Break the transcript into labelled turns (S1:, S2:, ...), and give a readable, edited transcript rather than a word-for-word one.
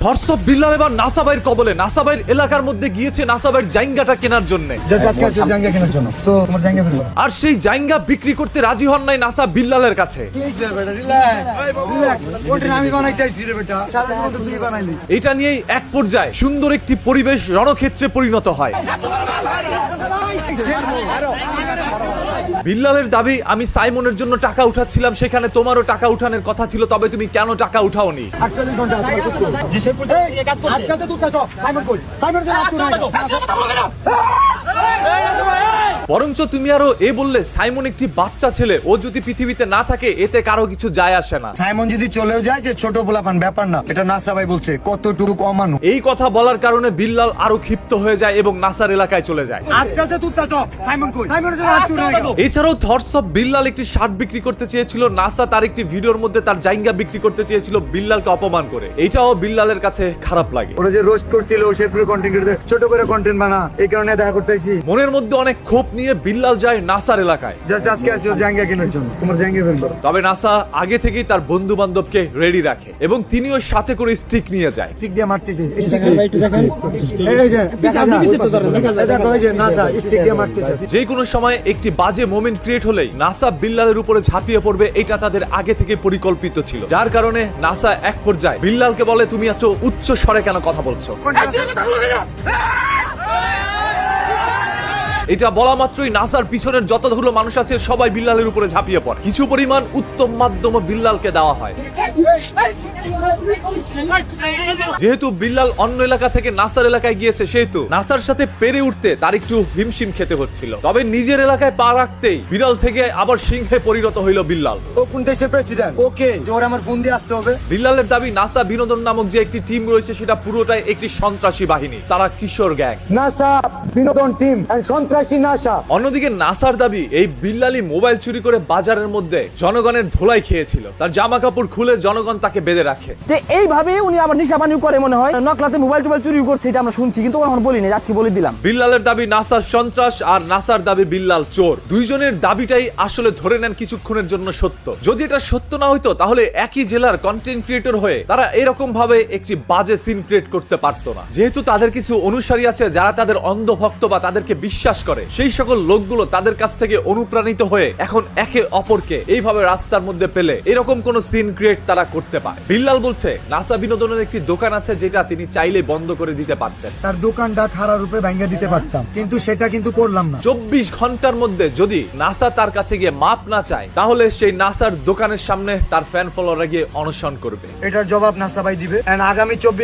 S1: ধর্ষক বিল্লাল এবার নাসা ভাইয়ের কবলে। নাসা ভাইয়ের এলাকার মধ্যে গিয়েছে নাসা ভাইয়ের জায়গাটা কেনার জন্য, আর সেই জায়গা বিক্রি করতে রাজি হন নাই নাসা বিল্লালের কাছে। এটা নিয়েই এক পর্যায়ে সুন্দর একটি পরিবেশ রণক্ষেত্রে পরিণত হয়। বিল্লালের দাবি, আমি সাইমনের জন্য টাকা উঠাচ্ছিলাম, সেখানে তোমারও টাকা উঠানোর কথা ছিল, তবে তুমি কেন টাকা উঠাওনি? বরঞ্চ তুমি আরো এ বললে সাইমন একটি বাচ্চা ছেলে, ও যদি পৃথিবীতে না থাকে এতে কারো কিছু যায় আসে না।
S2: সাইমন যদি চলেও যায় যে ছোট পোলাপান ব্যাপার না, এটা নাসা ভাই বলছে কতটুকু অমানু।
S1: এই কথা বলার কারণে বিল্লাল আরো ক্ষিপ্ত হয়ে যায় এবং নাসার এলাকায় চলে যায়। এছাড়াও থর্সব বিল্লাল একটি শার্ট বিক্রি করতে চেয়েছিল, নাসা তার একটি ভিডিওর মধ্যে তার জায়গা বিক্রি করতে চেয়েছিল বিল্লালকে অপমান করে। এটাও বিল্লালের কাছে খারাপ লাগে।
S2: ওরা যে রোস্ট করছিল শেরপুর কন্টেন্ট ক্রিয়েটর, ছোট করে কন্টেন্ট বানা, এই কারণে দেখা করতেছি।
S1: মনের মধ্যে অনেক ক্ষোভ নিয়ে বিল্লাল যায় নাসার এলাকায়।
S2: জাস্ট আজকে আসি ওর জায়গা কেনার জন্য, তোমার জায়গা বের করো।
S1: তবে নাসা আগে থেকেই তার বন্ধু বান্ধবকে রেডি রাখে এবং তিনিও সাথে করে স্টিক নিয়ে যায়।
S2: স্টিক দিয়ে মারতেছে, স্টিক এই যে দেখা যায়, দেখো এই যে নাসা স্টিক দিয়ে মারতেছে।
S1: যে কোনো সময় একটি বাজে মোমেন্ট ক্রিয়েট হলেই নাসা বিল্লালের উপরে ঝাঁপিয়ে পড়বে, এটা তাদের আগে থেকে পরিকল্পিত ছিল। যার কারণে নাসা এক পর্যায়ে বিল্লালকে বলে, তুমি এত উচ্চ স্বরে কেন কথা বলছো? এটা বলা মাত্রই নাসার পিছনের যতগুলো মানুষ আছে সবাই বিল্লালের উপরে ঝাঁপিয়ে পড়ে। কিছু পরিমাণ উত্তম মাধ্যম বিল্লালকে দেওয়া হয়। যেহেতু বিল্লাল অন্য এলাকা থেকে নাসার এলাকায় গিয়েছে, সেহেতু নাসার সাথে পেরে উঠতে তার একটু হিমশিম খেতে হচ্ছিল। তবে নিজের এলাকায় পা রাখতেই বিড়াল থেকে আবার সিংহে পরিণত হইল বিল্লাল।
S2: ও কোন দেশের প্রেসিডেন্ট? ওকে জোর আমার ফোন দিয়ে আসতে হবে।
S1: বিল্লালের দাবি, নাসা বিনোদন নামক যে একটি টিম রয়েছে সেটা পুরোটাই একটি সন্ত্রাসী বাহিনী, তারা কিশোর গ্যাং।
S2: নাসা বিনোদন টিম এন্ড সন্ত্রাসী নাসা।
S1: অন্যদিকে নাসার দাবি, এই বিল্লালই মোবাইল চুরি করে বাজারের মধ্যে জনগণের ধোলাই খেয়েছিল, তার জামা কাপড় খুলে জনগণ তাকে বেঁধে রাখে।
S3: এইভাবে উনি আবার নিশা পানি করে মনে হয়, নকলাতে মোবাইল টোবাইল চুরি করছে, এটা আমরা শুনছি কিন্তু এখন বলিনি, আজকে বলে দিলাম।
S1: বিল্লালের দাবি নাসার সন্ত্রাস আর নাসার দাবি বিল্লাল চোর। দুইজনের দাবিটাই আসলে ধরে নেন কিছুক্ষণের জন্য সত্য। যদি এটা সত্য না হইতো তাহলে একই জেলার কন্টেন্ট ক্রিয়েটর হয়ে তারা এরকম ভাবে একটি বাজে সিন ক্রিয়েট করতে পারতো না। যেহেতু তাদের কিছু অনুসারী আছে যারা তাদের অন্ধভক্ত বা তাদেরকে বিশ্বাস করে, সেই সকল লোকগুলো তাদের কাছ থেকে অনুপ্রাণিত হয়ে এখন একে অপরকে এইভাবে রাস্তার মধ্যে পেলে এরকম কোন সিন ক্রিয়েট তারা করতে পারে। বিল্লাল বলছে নাসা বিনোদনের একটি দোকান আছে যেটা তিনি চাইলে বন্ধ করে দিতে পারতেন,
S2: তার দোকানটা খাড়া রূপে ভাঙিয়ে দিতে পারতাম, কিন্তু সেটা কিন্তু করলাম না।
S1: 24 ঘন্টার মধ্যে যদি নাসা তার কাছে গিয়ে মাপ না চায় তাহলে সেই নাসার দোকানের সামনে তার ফ্যান ফলোয়াররা গিয়ে অনশন করবে।
S2: এটার জবাব নাসা ভাই দিবে। আগামী 24